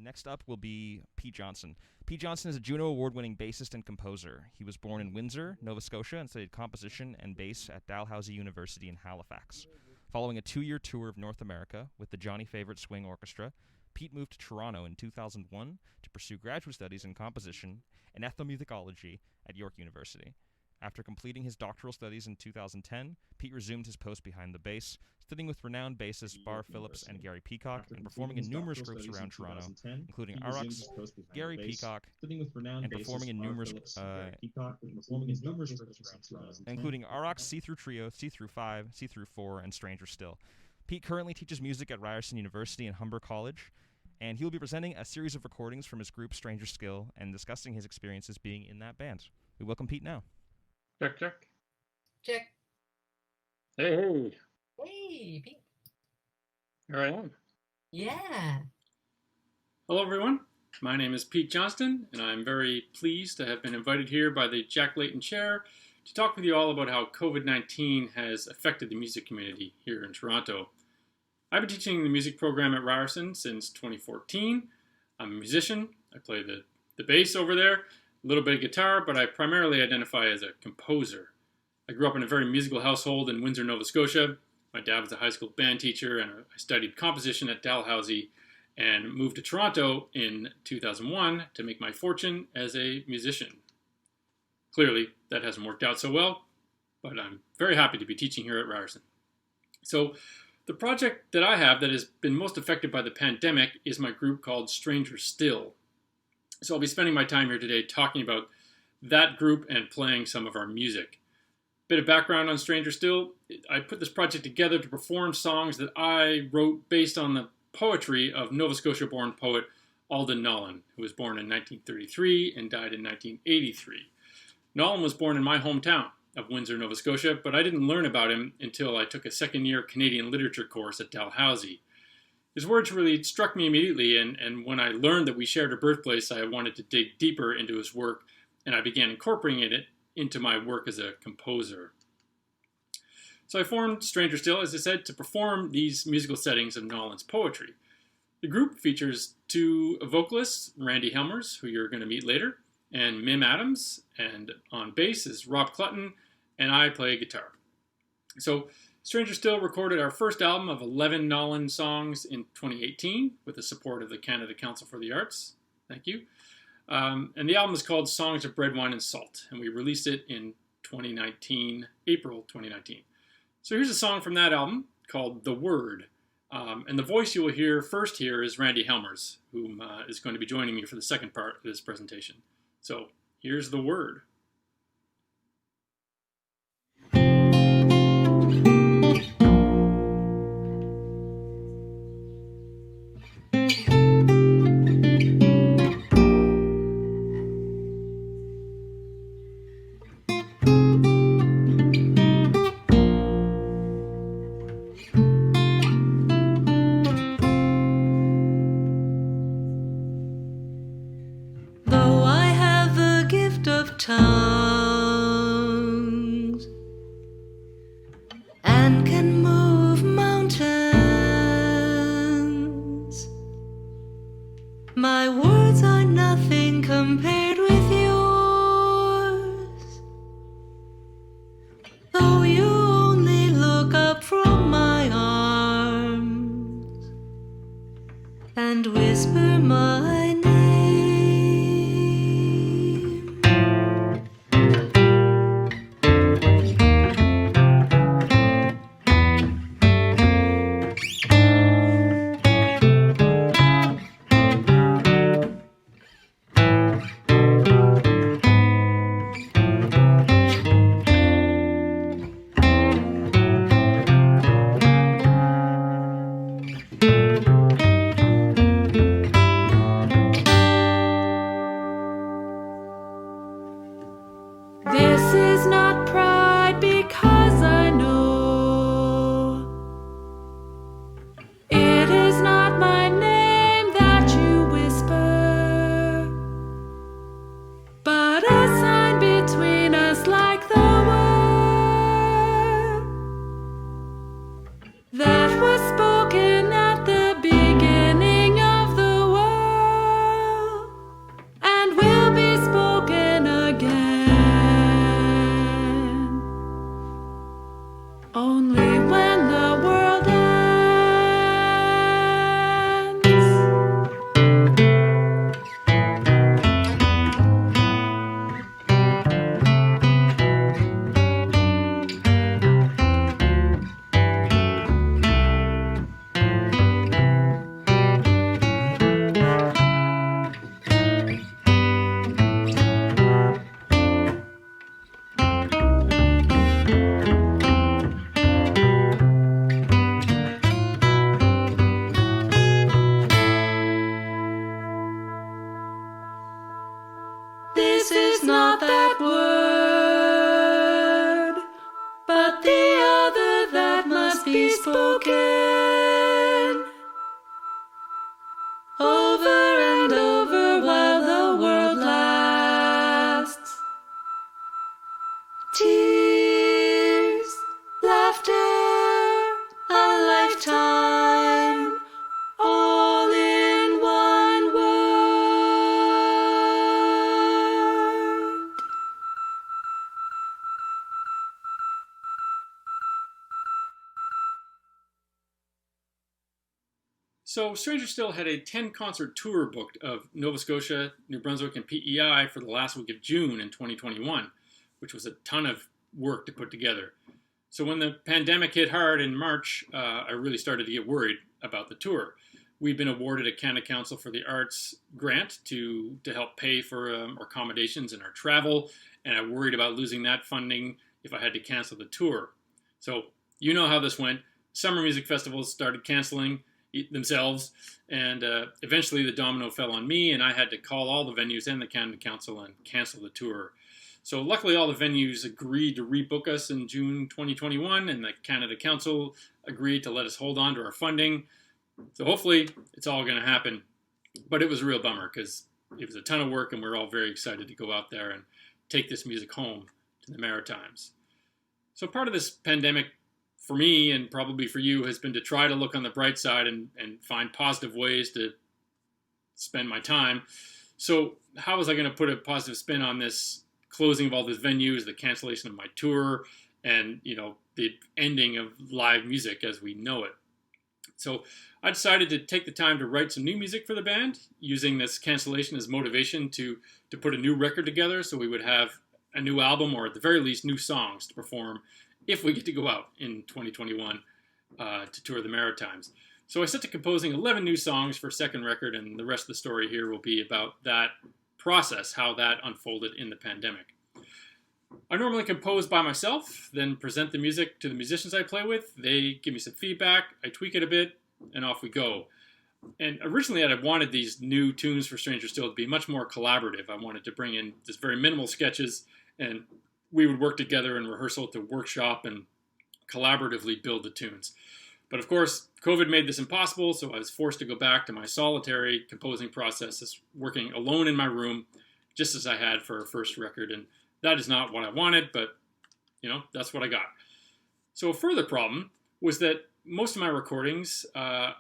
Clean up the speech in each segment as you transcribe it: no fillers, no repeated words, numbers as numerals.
Next up will be Pete Johnson. Pete Johnson is a Juno Award-winning bassist and composer. He was born in Windsor, Nova Scotia, and studied composition and bass at Dalhousie University in Halifax. Following a 2-year tour of North America with the Johnny Favorite Swing Orchestra, Pete moved to Toronto in 2001 to pursue graduate studies in composition and ethnomusicology at York University. After completing his doctoral studies in 2010, Pete resumed his post behind the bass, studying with renowned bassists Bar Phillips and Gary Peacock, and performing in numerous groups around Toronto, including Aurochs, Gary Peacock, and performing in numerous including Aurochs, C through Trio, C through 5, C through 4, and Stranger Still. Pete currently teaches music at Ryerson University and Humber College, and he will be presenting a series of recordings from his group Stranger Still and discussing his experiences being in that band. We welcome Pete now. Check, check. Check. Hey, hey. Hey, Pete. Here I am. Yeah. Hello, everyone. My name is Pete Johnston, and I'm very pleased to have been invited here by the Layton Chair to talk with you all about how COVID-19 has affected the music community here in Toronto. I've been teaching the music program at Ryerson since 2014. I'm a musician. I play the bass over there, a little bit of guitar, but I primarily identify as a composer. I grew up in a very musical household in Windsor, Nova Scotia. My dad was a high school band teacher, and I studied composition at Dalhousie and moved to Toronto in 2001 to make my fortune as a musician. Clearly, that hasn't worked out so well, but I'm very happy to be teaching here at Ryerson. So, the project that I have that has been most affected by the pandemic is my group called Stranger Still. So I'll be spending my time here today talking about that group and playing some of our music. Bit of background on Stranger Still. I put this project together to perform songs that I wrote based on the poetry of Nova Scotia-born poet Alden Nolan, who was born in 1933 and died in 1983. Nolan was born in my hometown of Windsor, Nova Scotia, but I didn't learn about him until I took a second-year Canadian literature course at Dalhousie. His words really struck me immediately, and when I learned that we shared a birthplace, I wanted to dig deeper into his work, and I began incorporating it into my work as a composer. So I formed Stranger Still, as I said, to perform these musical settings of Nolan's poetry. The group features two vocalists, Randi Helmers, who you're going to meet later, and Mim Adams, and on bass is Rob Clutton, and I play guitar. So Stranger Still recorded our first album of 11 Nolan songs in 2018 with the support of the Canada Council for the Arts. Thank you. And the album is called Songs of Bread, Wine, and Salt, and we released it in April 2019. So here's a song from that album called The Word. And the voice you will hear first here is Randi Helmers, who is going to be joining me for the second part of this presentation. So here's The Word. Though I have the gift of time, Only when the world ends. This is not that word, but the other that must be spoken over and over while the world lasts. Tears, laughter, a lifetime, all in one word. So Stranger Still had a 10-concert tour booked of Nova Scotia, New Brunswick, and PEI for the last week of June in 2021, which was a ton of work to put together. So when the pandemic hit hard in March, I really started to get worried about the tour. We've been awarded a Canada Council for the Arts grant to help pay for our accommodations and our travel, and I worried about losing that funding if I had to cancel the tour. So you know how this went. Summer music festivals started canceling themselves, and eventually the domino fell on me, and I had to call all the venues and the Canada Council and cancel the tour. So luckily all the venues agreed to rebook us in June 2021, and the Canada Council agreed to let us hold on to our funding. So hopefully it's all going to happen. But it was a real bummer because it was a ton of work, and we're all very excited to go out there and take this music home to the Maritimes. So part of this pandemic for me, and probably for you, has been to try to look on the bright side and find positive ways to spend my time. So how was I going to put a positive spin on this closing of all these venues, the cancellation of my tour, and the ending of live music as we know it? So I decided to take the time to write some new music for the band, using this cancellation as motivation to put a new record together, so we would have a new album, or at the very least new songs to perform if we get to go out in 2021 to tour the Maritimes. So I set to composing 11 new songs for second record, and the rest of the story here will be about that process, how that unfolded in the pandemic. I normally compose by myself, then present the music to the musicians I play with. They give me some feedback, I tweak it a bit, and off we go. And originally I wanted these new tunes for Stranger Still to be much more collaborative. I wanted to bring in just very minimal sketches, and we would work together in rehearsal to workshop and collaboratively build the tunes. But of course, COVID made this impossible, so I was forced to go back to my solitary composing process, working alone in my room, just as I had for our first record. And that is not what I wanted, but that's what I got. So a further problem was that most of my recordings I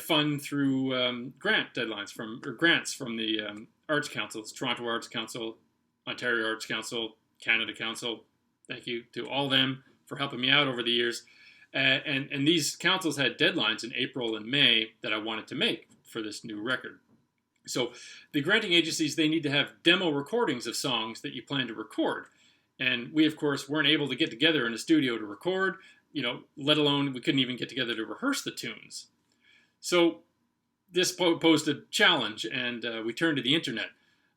fund through grants from the Arts Councils, Toronto Arts Council, Ontario Arts Council, Canada Council. Thank you to all of them for helping me out over the years. And these councils had deadlines in April and May that I wanted to make for this new record. So the granting agencies, they need to have demo recordings of songs that you plan to record. And we, of course, weren't able to get together in a studio to record, let alone we couldn't even get together to rehearse the tunes. So this posed a challenge, and we turned to the internet.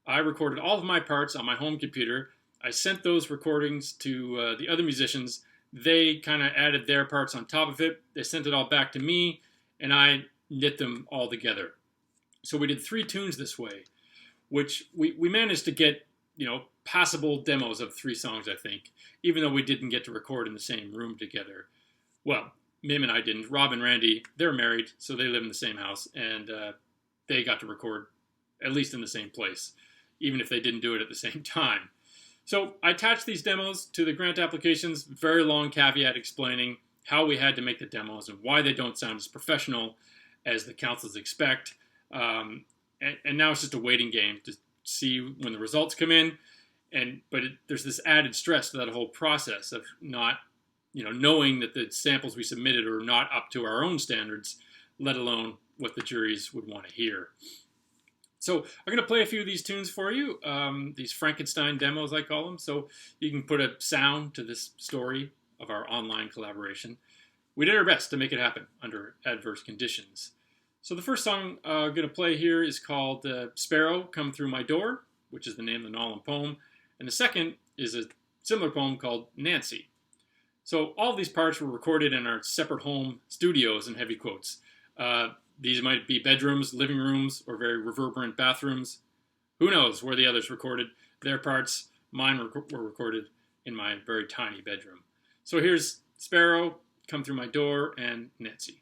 I recorded all of my parts on my home computer. I sent those recordings to the other musicians. They kind of added their parts on top of it. They sent it all back to me, and I knit them all together. So we did 3 tunes this way, which we managed to get, passable demos of 3 songs, I think, even though we didn't get to record in the same room together. Well, Mim and I didn't. Rob and Randy, they're married, so they live in the same house, and they got to record at least in the same place, even if they didn't do it at the same time. So I attached these demos to the grant applications, very long caveat explaining how we had to make the demos and why they don't sound as professional as the councils expect. And now it's just a waiting game to see when the results come in. But there's this added stress to that whole process of not, knowing that the samples we submitted are not up to our own standards, let alone what the juries would want to hear. So I'm going to play a few of these tunes for you, these Frankenstein demos, I call them, so you can put a sound to this story of our online collaboration. We did our best to make it happen under adverse conditions. So the first song I'm going to play here is called Sparrow, Come Through My Door, which is the name of the Nolan poem. And the second is a similar poem called Nancy. So all of these parts were recorded in our separate home studios, in heavy quotes. These might be bedrooms, living rooms, or very reverberant bathrooms. Who knows where the others recorded their parts. Mine were recorded in my very tiny bedroom. So here's Sparrow, Come Through My Door, and Nancy.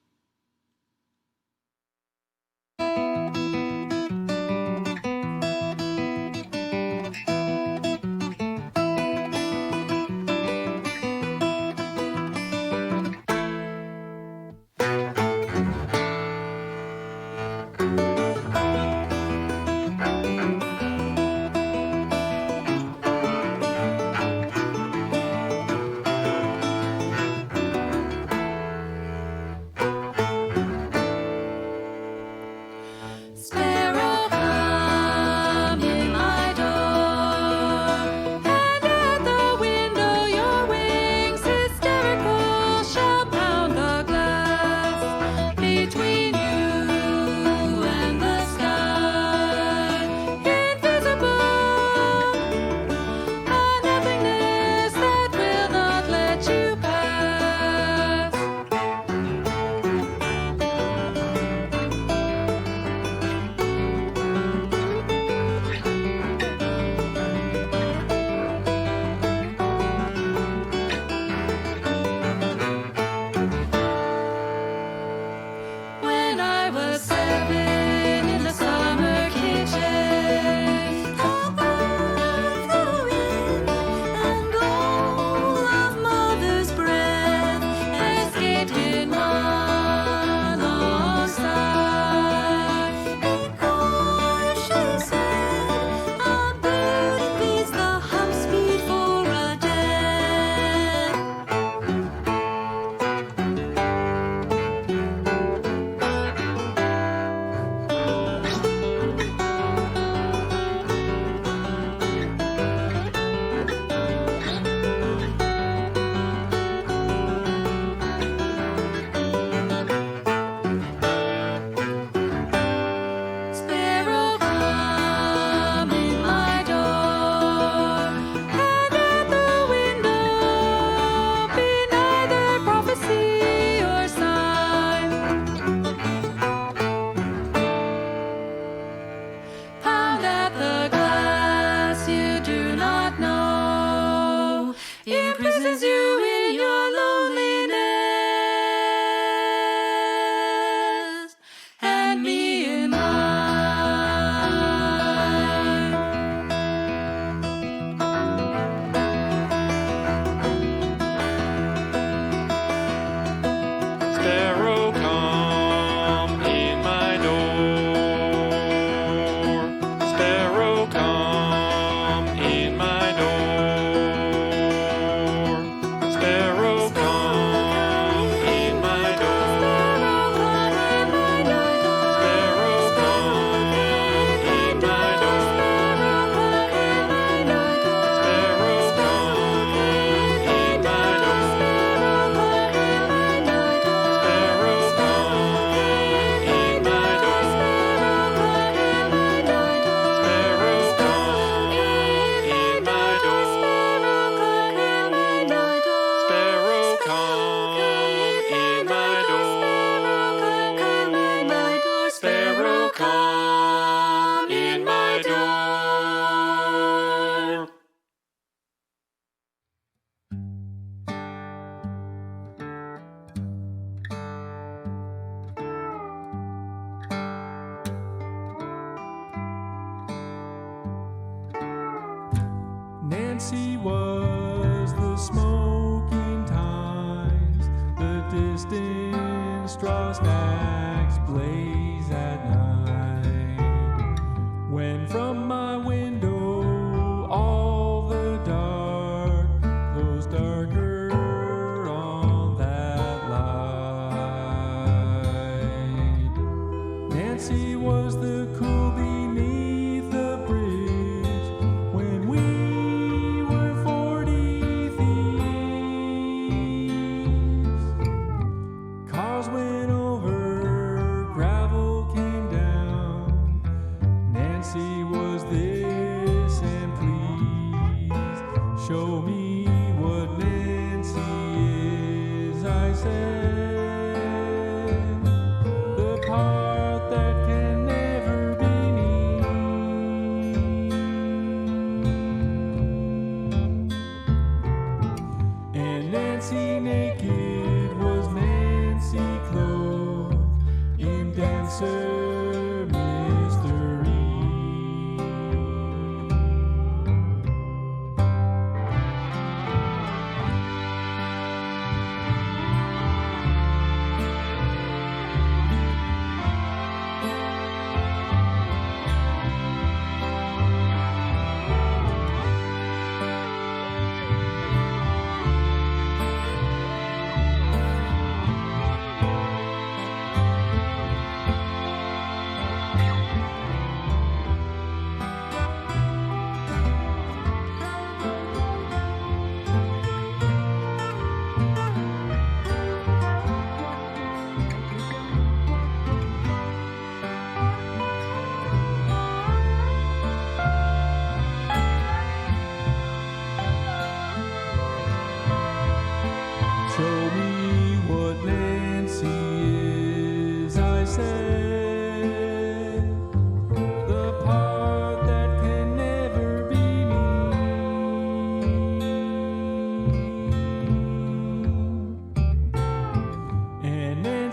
Nancy was the smoking times, the distant straw stacks blaze at night. When from my window all the dark glows darker on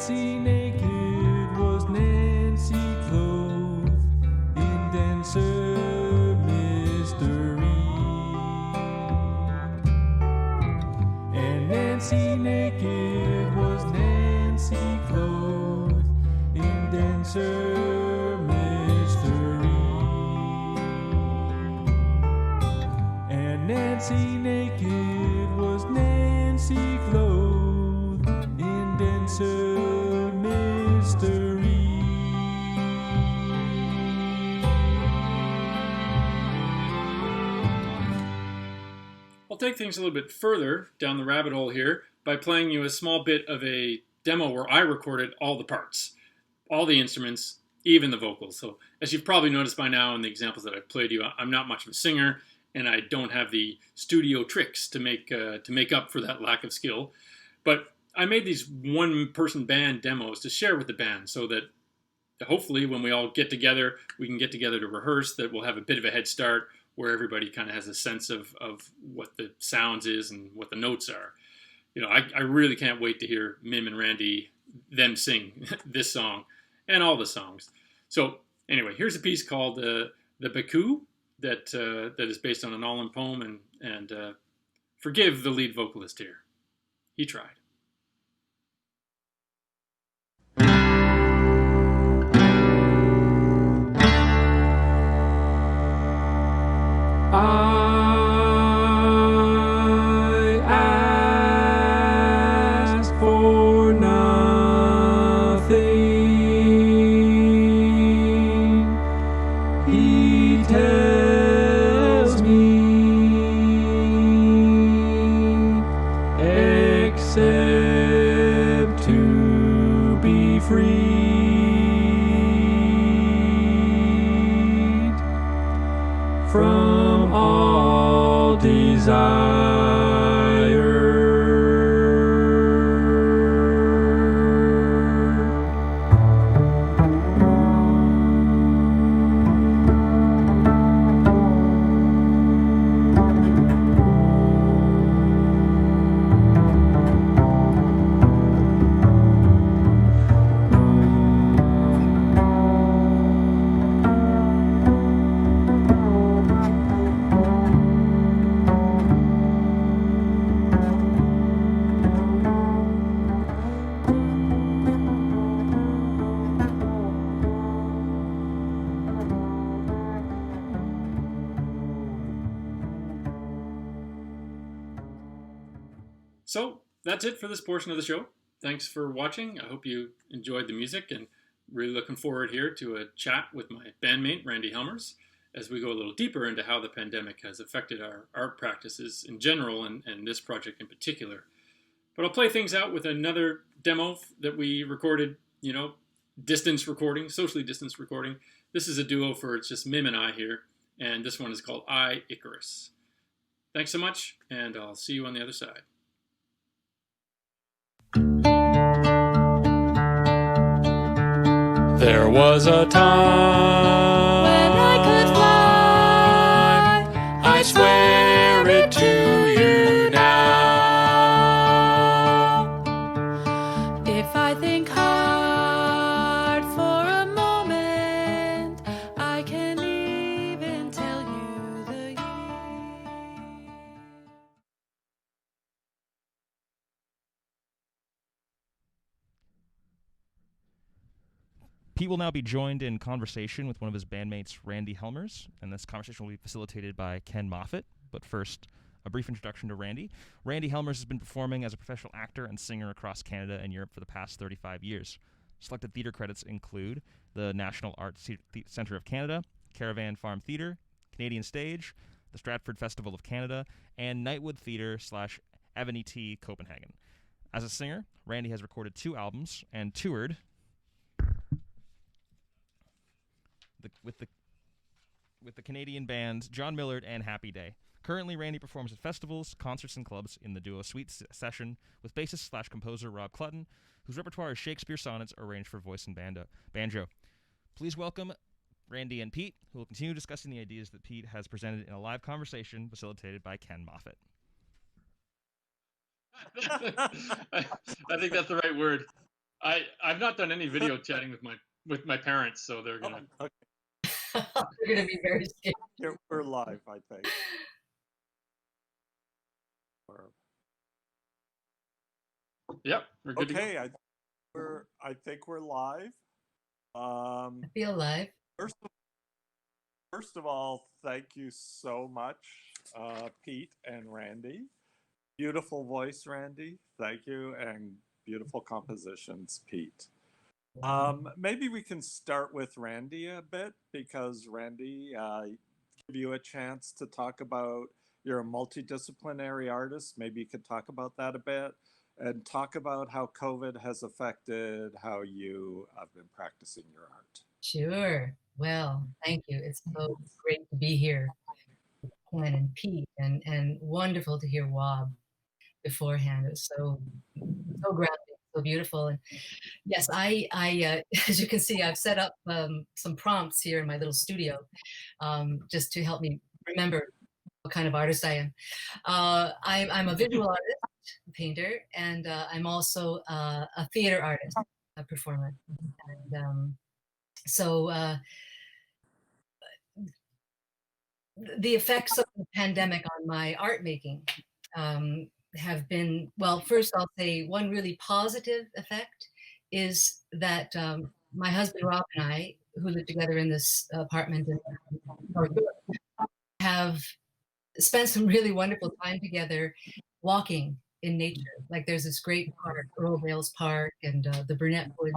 Nancy naked was Nancy clothed in denser mystery. And Nancy naked was Nancy clothed in denser mystery. And Nancy naked was Nancy clothed in denser mystery. I'll take things a little bit further down the rabbit hole here by playing you a small bit of a demo where I recorded all the parts, all the instruments, even the vocals. So as you've probably noticed by now in the examples that I've played you, I'm not much of a singer, and I don't have the studio tricks to make up for that lack of skill. But I made these one-person band demos to share with the band so that hopefully when we all get together, we can get together to rehearse, that we'll have a bit of a head start where everybody kind of has a sense of what the sounds is and what the notes are. You know, I really can't wait to hear Mim and Randy, them sing this song and all the songs. So anyway, here's a piece called the Baku that is based on an Allen poem, and forgive the lead vocalist here. He tried. I ask for nothing. He tells me except to be freed from all desire. So that's it for this portion of the show. Thanks for watching. I hope you enjoyed the music, and really looking forward here to a chat with my bandmate, Randi Helmers, as we go a little deeper into how the pandemic has affected our art practices in general and this project in particular. But I'll play things out with another demo that we recorded, distance recording, socially distanced recording. This is a duo for it's just Mim and I here, and this one is called I, Icarus. Thanks so much, and I'll see you on the other side. There was a time When I could fly, I swear it to you now. If I think hard for a moment, I can even tell you the year. Pete will now be joined in conversation with one of his bandmates, Randi Helmers, and this conversation will be facilitated by Ken Moffatt. But first, a brief introduction to Randi. Randi Helmers has been performing as a professional actor and singer across Canada and Europe for the past 35 years. Selected theatre credits include the National Arts Centre of Canada, Caravan Farm Theatre, Canadian Stage, the Stratford Festival of Canada, and Nightwood Theatre / Evanity Copenhagen. As a singer, Randi has recorded 2 albums and toured with the Canadian bands John Millard and Happy Day. Currently, Randi performs at festivals, concerts, and clubs in the duo Suite session with bassist / composer Rob Clutton, whose repertoire is Shakespeare sonnets arranged for voice and banjo. Please welcome Randi and Pete, who will continue discussing the ideas that Pete has presented in a live conversation facilitated by Ken Moffatt. I think that's the right word. I've not done any video chatting with my parents, so they're gonna. Okay, You're gonna be very scared. we're live, I think. Yep, we're good. Okay, I think we're live. I feel alive. First of all, thank you so much, Pete and Randi. Beautiful voice, Randi. Thank you, and beautiful compositions, Pete. Maybe we can start with Randi a bit, because Randi, give you a chance to talk about, you're a multidisciplinary artist. Maybe you could talk about that a bit and talk about how COVID has affected how you have been practicing your art. Sure. Well, thank you. It's so great to be here, Ken and Pete, and wonderful to hear Wob beforehand. It was so grounding, so beautiful. And yes, I as you can see, I've set up some prompts here in my little studio, just to help me remember what kind of artist I am. I'm a visual artist, painter, and I'm also a theater artist, a performer. And so the effects of the pandemic on my art making have been, well, first I'll say one really positive effect is that my husband Rob and I, who live together in this apartment in North York, have spent some really wonderful time together walking in nature. Like there's this great park, Earl Vales Park, and the Burnett Woods,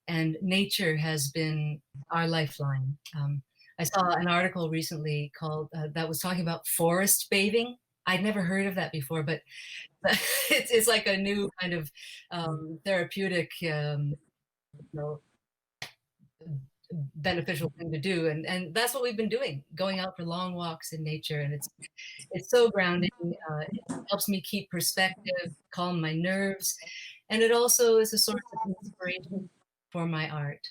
and nature has been our lifeline. I saw an article recently called that was talking about forest bathing. I'd never heard of that before, but it's like a new kind of therapeutic, beneficial thing to do, and that's what we've been doing, going out for long walks in nature, and it's so grounding. It helps me keep perspective, calm my nerves, and it also is a source of inspiration for my art.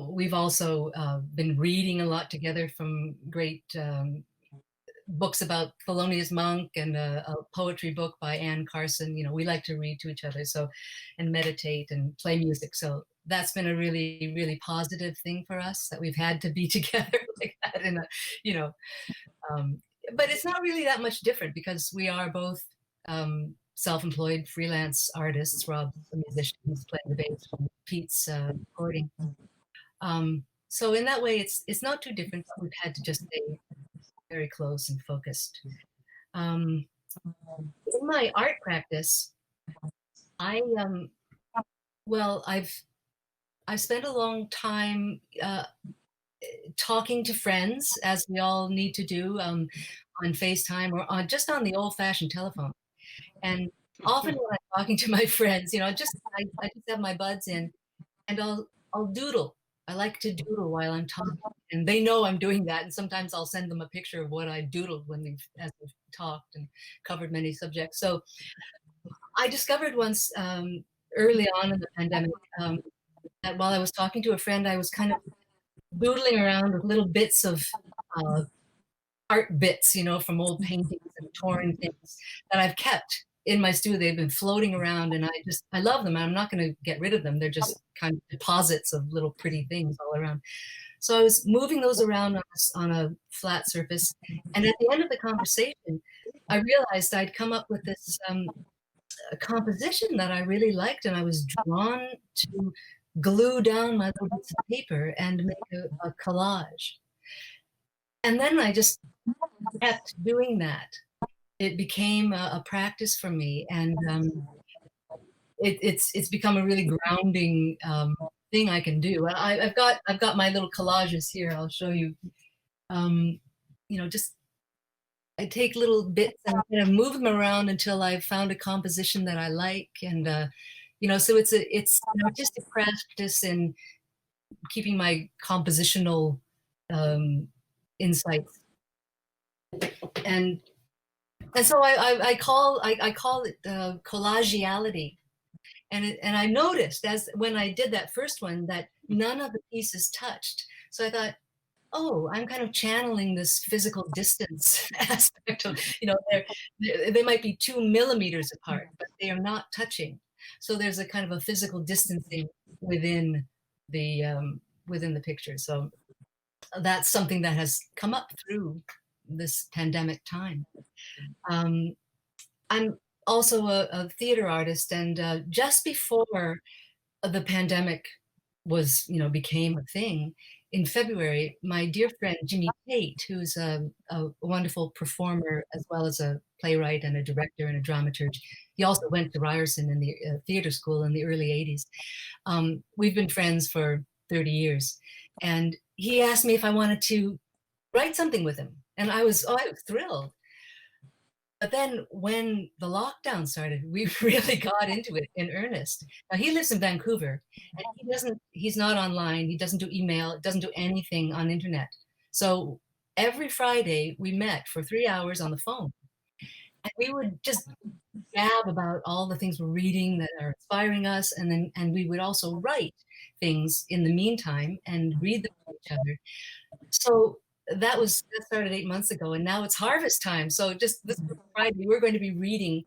We've also been reading a lot together from great books about Thelonious Monk, and a poetry book by Anne Carson. You know, we like to read to each other, so, and meditate and play music. So that's been a really, really positive thing for us, that we've had to be together like that in a, you know, but it's not really that much different, because we are both self-employed freelance artists. Rob's a musician, he's playing the bass, Pete's recording. So in that way, it's not too different, but we've had to just stay very close and focused. In my art practice, well, I've spent a long time talking to friends, as we all need to do, on FaceTime or just on the old-fashioned telephone. And often when I'm talking to my friends, you know, I just have my buds in, and I'll doodle. I like to doodle while I'm talking, and they know I'm doing that. And sometimes I'll send them a picture of what I doodled as we've talked and covered many subjects. So I discovered once, early on in the pandemic, that while I was talking to a friend, I was kind of doodling around with little bits of art bits, you know, from old paintings and torn things that I've kept in my studio. They've been floating around, and I love them. I'm not going to get rid of them. They're just kind of deposits of little pretty things all around. So I was moving those around on a flat surface, and at the end of the conversation, I realized I'd come up with this a composition that I really liked, and I was drawn to glue down my little bits of paper and make a collage. And then I just kept doing that. It became a practice for me, and it's become a really grounding thing I can do. I've got my little collages here. I'll show you. You know, just I take little bits and kind of move them around until I've found a composition that I like, and you know, so it's an artistic practice in keeping my compositional insights, and so I call it collagiality, and I noticed when I did that first one that none of the pieces touched. So I thought, oh, I'm kind of channeling this physical distance aspect of, you know, they might be 2 millimeters apart, but they are not touching. So there's a kind of a physical distancing within the picture. So that's something that has come up through this pandemic time. I'm also a theater artist, and just before the pandemic was, became a thing, in February, my dear friend Jimmy Tate, who's a wonderful performer as well as a playwright and a director and a dramaturge, he also went to Ryerson in the theater school in the early 80s. We've been friends for 30 years. And he asked me if I wanted to write something with him. And I was thrilled. But then when the lockdown started, we really got into it in earnest. Now he lives in Vancouver, and he's not online, he doesn't do email, doesn't do anything on internet. So every Friday we met for 3 hours on the phone. And we would just gab about all the things we're reading that are inspiring us, and we would also write things in the meantime and read them to each other. So that started 8 months ago, and now it's harvest time. So just this Friday, we're going to be reading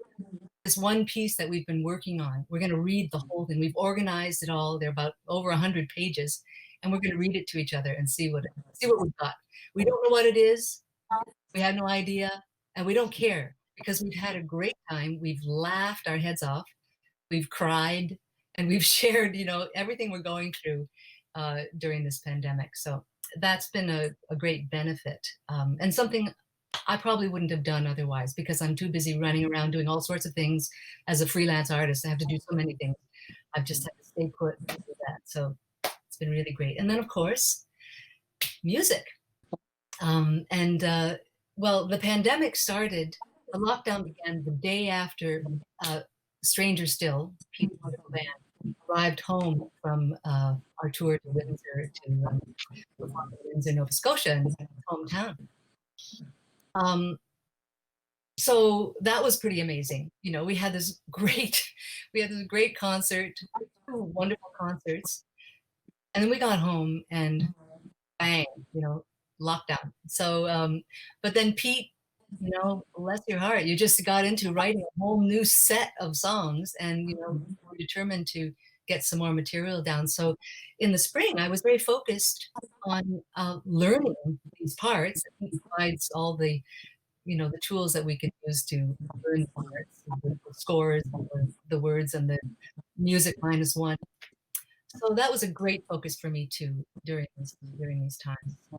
this one piece that we've been working on. We're going to read the whole thing. We've organized it all. They're about over 100 pages, and we're going to read it to each other and see what we've got. We don't know what it is. We have no idea, and we don't care because we've had a great time. We've laughed our heads off. We've cried, and we've shared, everything we're going through during this pandemic. So that's been a great benefit, and something I probably wouldn't have done otherwise because I'm too busy running around doing all sorts of things as a freelance artist. I have to do so many things. I've just had to stay put and do that. So it's been really great. And then, of course, music. Well, the pandemic started, the lockdown began the day after Stranger Still, Pete's wonderful band, arrived home from our tour to Windsor, to Windsor, Nova Scotia, and his hometown. So that was pretty amazing. We had this great concert, 2 wonderful concerts, and then we got home and bang, lockdown. So, but then Pete, bless your heart, you just got into writing a whole new set of songs, and we're determined to get some more material down. So in the spring, I was very focused on learning these parts. He provides all the the tools that we can use to learn the parts, the scores, the words, and the music -1. So that was a great focus for me too during these times. I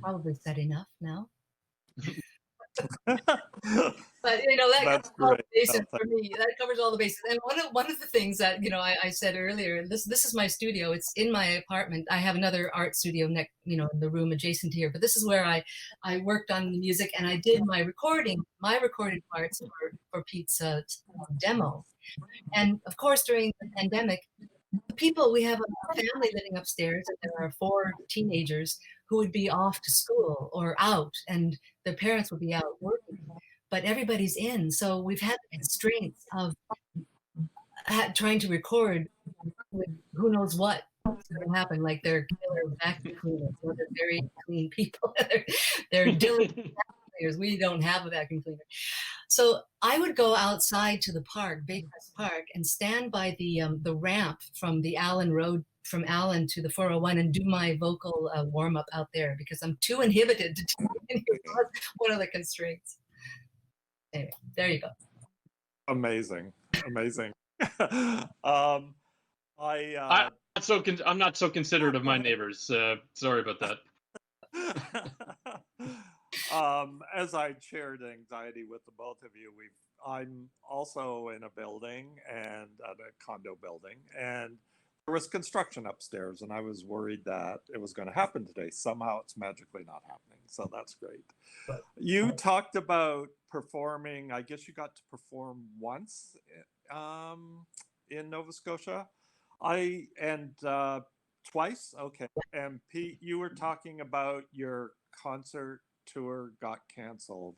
probably said enough now. But that covers all the bases for me. That covers all the bases. And one of the things that I said earlier, this is my studio. It's in my apartment. I have another art studio next, in the room adjacent here. But this is where I worked on the music, and I did my recorded parts for Pete's demo. And of course, during the pandemic, we have a family living upstairs, and there are 4 teenagers who would be off to school or out, and their parents would be out working, but everybody's in. So we've had the constraints of trying to record with who knows what's going to happen. Like they're killer vacuum cleaners, they're very clean people. they're diligent vacuum cleaners. We don't have a vacuum cleaner. So I would go outside to the park, Baycrest Park, and stand by the ramp from the Allen Road, from Allen to the 401, and do my vocal warm-up out there because I'm too inhibited to do it. One of the constraints. Anyway, there you go. Amazing. I'm not so considerate of my neighbors. Sorry about that. As I shared anxiety with the both of you, I'm also in a building, and a condo building, and there was construction upstairs, and I was worried that it was going to happen today. Somehow it's magically not happening, so that's great. You talked about performing. I guess you got to perform once in Nova Scotia. Twice? Okay. And Pete, you were talking about your concert tour got canceled.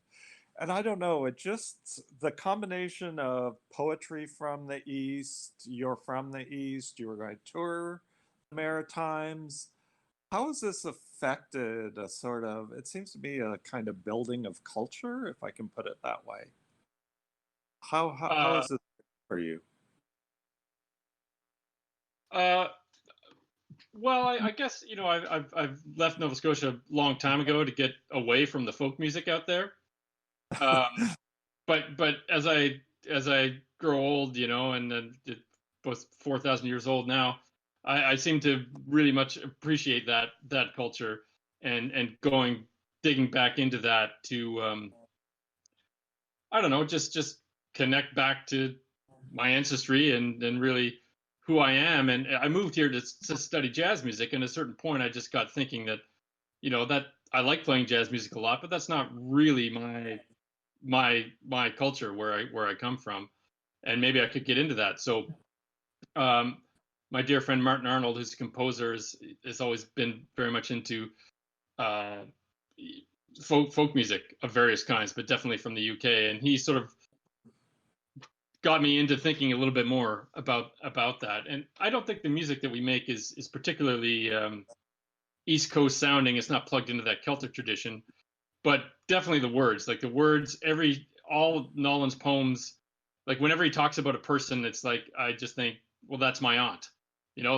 And I don't know, the combination of poetry from the East, you're from the East, you were going to tour the Maritimes. How has this affected it seems to be a kind of building of culture, if I can put it that way? How is this for you? Uh, well, I guess I've left Nova Scotia a long time ago to get away from the folk music out there. But as I grow old, and then both 4,000 years old now, I seem to really much appreciate that culture and digging back into that to I don't know, just connect back to my ancestry and really who I am. And I moved here to study jazz music, and at a certain point I just got thinking that that I like playing jazz music a lot, but that's not really my culture where I come from, and maybe I could get into that. So my dear friend Martin Arnold, who's a composer, has always been very much into uh, folk music of various kinds, but definitely from the UK, and he sort of got me into thinking a little bit more about that. And I don't think the music that we make is particularly East Coast sounding. It's not plugged into that Celtic tradition, but definitely the words, like the words, all Nolan's poems, like whenever he talks about a person, it's like, I just think, well, that's my aunt,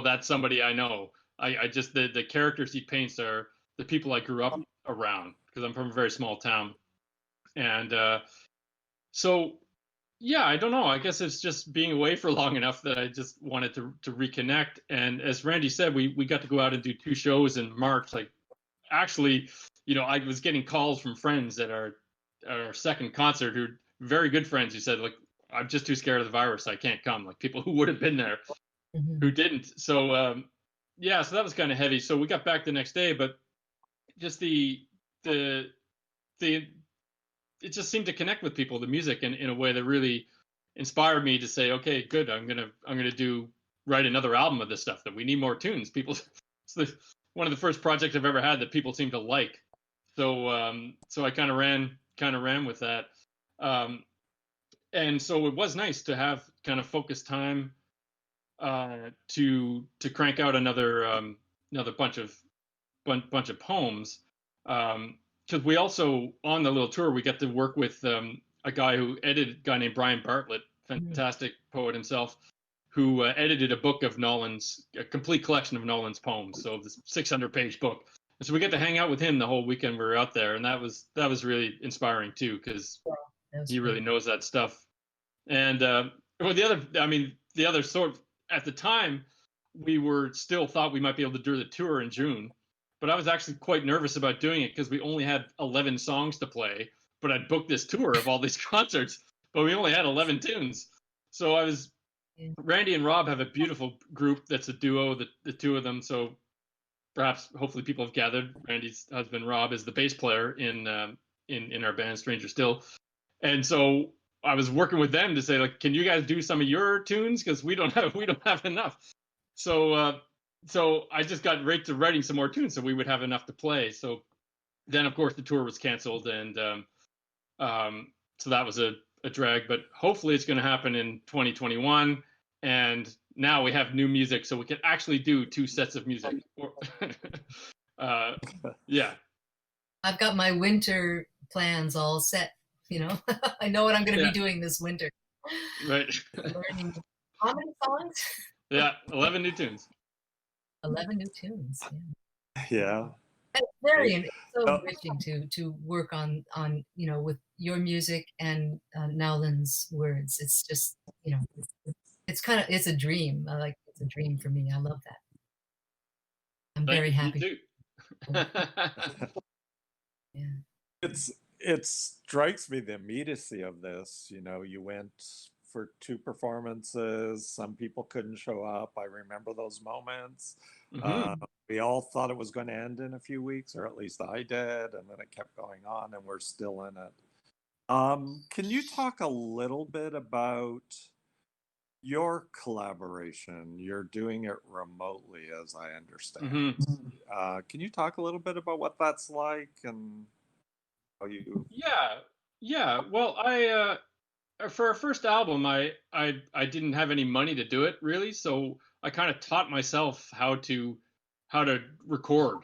that's somebody I know. I just, the characters he paints are the people I grew up around, because I'm from a very small town. And so, yeah, I don't know. I guess it's just being away for long enough that I just wanted to reconnect. And as Randy said, we got to go out and do 2 shows in March. Like, actually, I was getting calls from friends at our second concert, who are very good friends, who said, like, I'm just too scared of the virus, I can't come. Like, people who would have been there, who didn't. So yeah, so that was kind of heavy. So we got back the next day, but just it just seemed to connect with people, the music, in a way that really inspired me to say, okay, good, I'm gonna write another album of this stuff. That we need more tunes. It's one of the first projects I've ever had that people seem to like. So so I kind of ran with that. And so it was nice to have kind of focused time to crank out another bunch of poems. Because we also, on the little tour, we got to work with a guy named Brian Bartlett, fantastic poet himself, who edited a book of Nolan's, a complete collection of Nolan's poems. So this 600-page book. And so we got to hang out with him the whole weekend we were out there, and that was really inspiring too, because he really knows that stuff. And well, the other sort of, at the time, we were still thought we might be able to do the tour in June. But I was actually quite nervous about doing it because we only had 11 songs to play. But I'd booked this tour of all these concerts, but we only had 11 tunes. So Randy and Rob have a beautiful group that's a duo, the 2 of them. So hopefully people have gathered. Randy's husband, Rob, is the bass player in our band, Stranger Still. And so I was working with them to say, like, can you guys do some of your tunes? Because we don't have enough. So I just got right to writing some more tunes so we would have enough to play. So then, of course, the tour was canceled, and so that was a drag. But hopefully it's going to happen in 2021. And now we have new music, so we can actually do 2 sets of music. Yeah. I've got my winter plans all set, I know what I'm going to be doing this winter. Right. Learning how many songs? Yeah, 11 new tunes. 11 new tunes. Yeah. It's it's so enriching to work on with your music and Nowlan's words. It's just it's a dream. It's a dream for me. I love that. I'm very happy. Me too. Yeah. It strikes me the immediacy of this. You went for 2 performances. Some people couldn't show up. I remember those moments. We all thought it was going to end in a few weeks, or at least I did, and then it kept going on, and we're still in it. Can you talk a little bit about your collaboration? You're doing it remotely, as I understand. Can you talk a little bit about what that's like and how you? Yeah. Well, I for our first album, I didn't have any money to do it really, so I kind of taught myself how to record,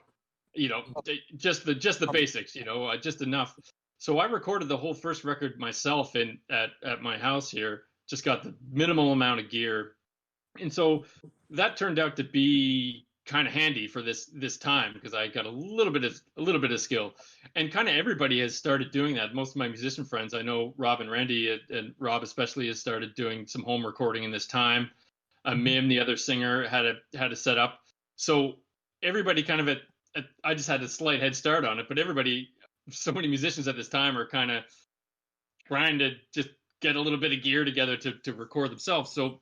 just the basics, just enough. So I recorded the whole first record myself at my house here. Just got the minimal amount of gear, And so that turned out to be kind of handy for this time, because I got a little bit of skill, and kind of everybody has started doing that. Most of my musician friends, I know Rob and Randy, and Rob especially, has started doing some home recording in this time. Mim, the other singer, had a set up. So everybody kind of I just had a slight head start on it, but everybody, so many musicians at this time, are kind of trying to just get a little bit of gear together to record themselves. So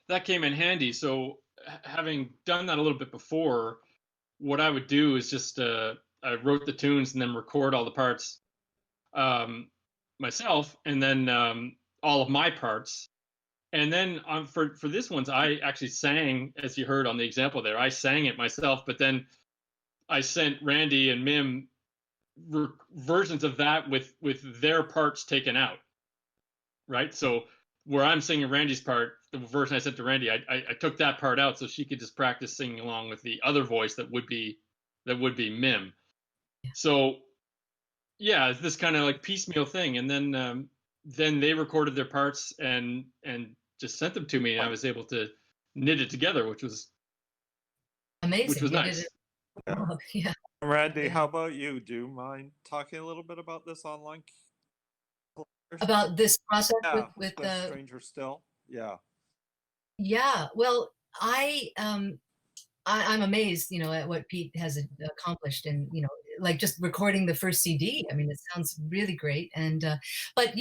that came in handy. So having done that a little bit before, what I would do is just I wrote the tunes and then record all the parts myself, and then all of my parts. And then for this ones, I actually sang, as you heard on the example there. I sang it myself, but then I sent Randy and Mim versions of that with their parts taken out. Right, so where I'm singing Randy's part, the version I sent to Randy, I took that part out so she could just practice singing along with the other voice that would be Mim. So yeah, it's this kind of like piecemeal thing, and then they recorded their parts and just sent them to me, and I was able to knit it together, which was amazing. Which was nice. Yeah. Randy, how about you? Do you mind talking a little bit about this online? About this process with Stranger Still? Yeah. Yeah. Well, I'm amazed, at what Pete has accomplished, and like just recording the first CD. I mean, it sounds really great, and but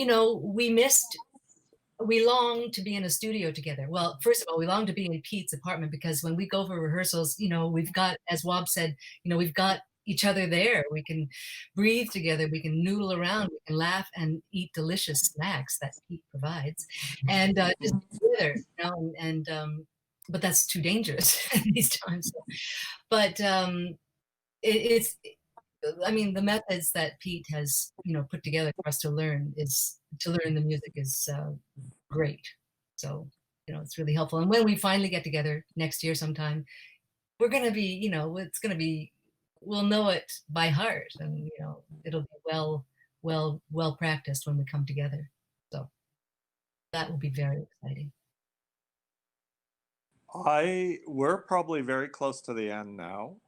we long to be in a studio together. Well, first of all, we long to be in Pete's apartment, because when we go for rehearsals, we've got, as Wob said, we've got each other there. We can breathe together, we can noodle around, we can laugh and eat delicious snacks that Pete provides, and just together, and but that's too dangerous these times. But it's I mean, the methods that Pete has put together for us to learn the music is great. So it's really helpful. And when we finally get together next year sometime, we're going to be it's going to be, we'll know it by heart, and it'll be well practiced when we come together. So that will be very exciting. We're probably very close to the end now.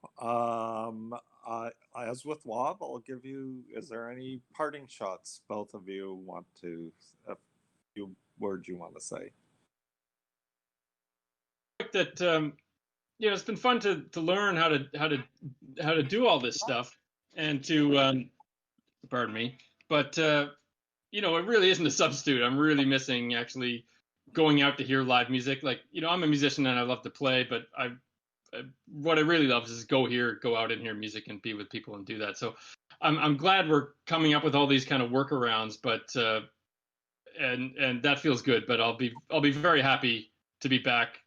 As with Wob, I'll give you, is there any parting shots both of you want to, a few words you want to say? That it's been fun to learn how to do all this stuff, and to pardon me, but it really isn't a substitute. I'm really missing actually going out to hear live music. Like, I'm a musician and I love to play, but what I really love is go out and hear music and be with people and do that. So I'm glad we're coming up with all these kind of workarounds, but and that feels good. But I'll be very happy to be back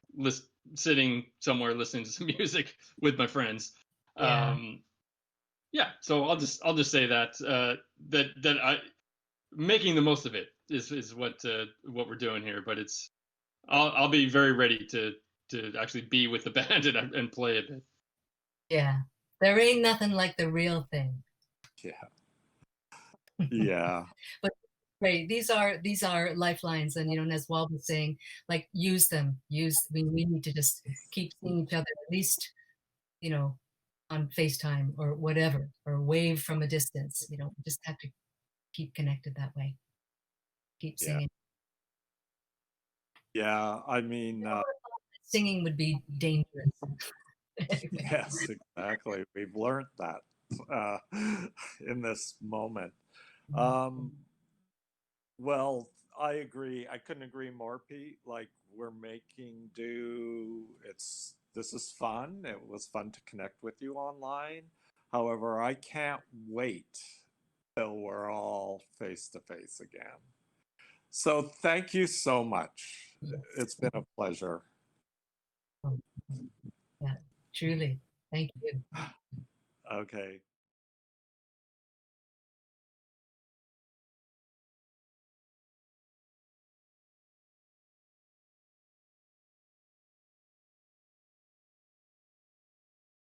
sitting somewhere listening to some music with my friends. Yeah. So I'll just say that I making the most of it is what we're doing here. But I'll be very ready to actually be with the band and play a bit. Yeah, there ain't nothing like the real thing. Yeah. But great, these are lifelines, and as Walt was saying, like, use them. We need to just keep seeing each other, at least on FaceTime or whatever, or wave from a distance. We just have to keep connected that way. Keep singing. Yeah, I mean, singing would be dangerous. Yes, exactly. We've learned that in this moment. Well, I agree. I couldn't agree more, Pete. Like, we're making do. This is fun. It was fun to connect with you online. However, I can't wait till we're all face to face again. So thank you so much. It's been a pleasure. Yeah, truly. Thank you. Okay.